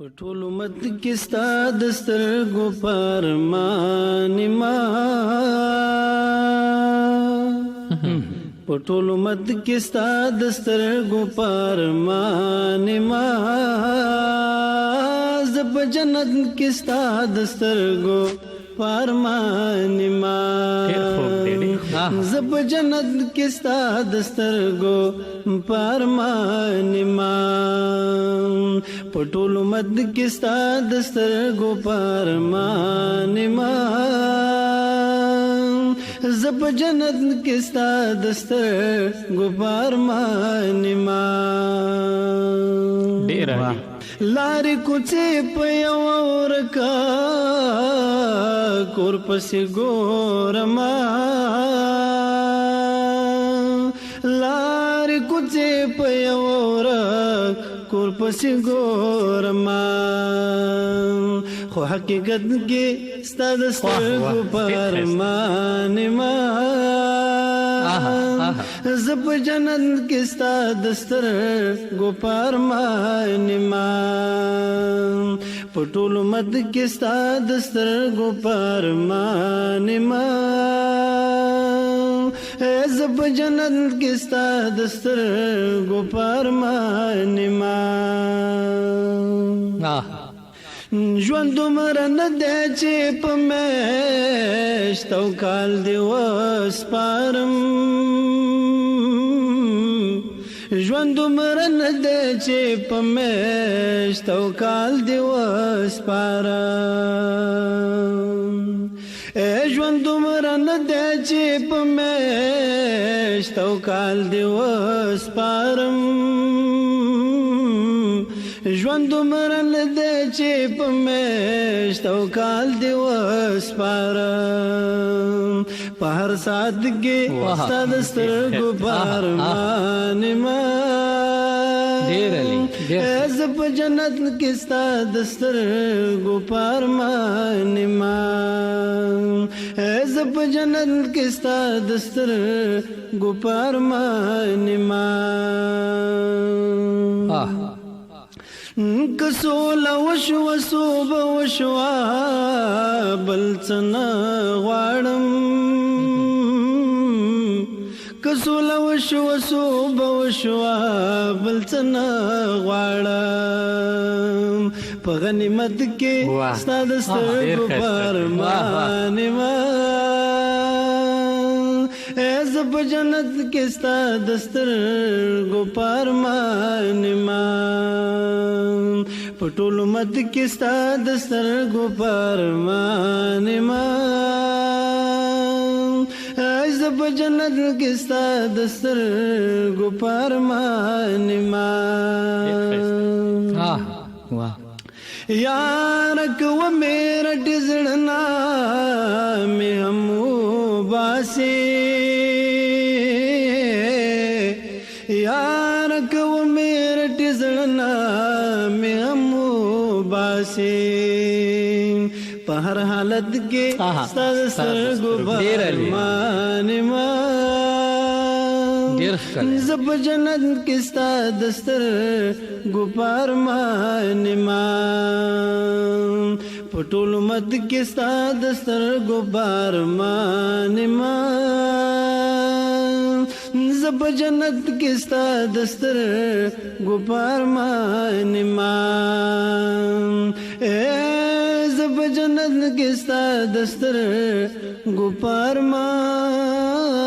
په ټول امت کې ستا د سترګو پرمان ما په ټول امت کې ستا د سترګو پرمان ما زب جنت کې ستا د سترګو پرمان ما زب جنت کې ستا د سترګو پرمان ما په ټول امت کې ستا د سترګو پرمان ما زب جنت کې ستا د سترګو پرمان ما ډیر لارې کوڅې په یو ورکا کور پسې ګورما لارې کوڅې په یو ورکا کور پسې ګورما خو حقیقت کې ستا د سترګو پرمان ما زب جنت کې ستا د سترګو پرمان ما په ټول امت کې ستا د سترګو پرمان ما زب جنت کې ستا د سترګو پرمان ما ژوند دومره نه دی چې په میاشت او کال دې وسپارم ژوند دومره نه دی چې په میاشت او کال دې وسپارم ژوند دومره نه دی چې په میاشت او کال دې وسپارم ژوند دومره نه دی چې په میاشت او کال دې وسپارم په هر ساعت کې ستا د سترګو پرمان ما زه په جنت کې ستا د سترګو پرمان ما زه په جنت کې ستا د سترګو پرمان ما کسولا وشو صوب وشوا بل څنګه غواړم کسولا وشو صوب وشوا بل څنګه غواړم په غنیمت کې ستا د سترګو پرمان ما زب جنت کې ستا د سترګو پرمان ما په ټول امت کې ستا د سترګو پرمان ما زب جنت کې ستا د سترګو پرمان ما یار کو میرا ډزړنا مې هم باسي یار کو میرا ډزړنا مې هم باسي په هر حالت کې ستا د سترګو پرمان ما زب جنت کې ستا د سترګو پرمان ما په ټول امت کې ستا د سترګو پرمان ما زب جنت کې ستا د سترګو پرمان ما زب جنت کې ستا د سترګو پرمان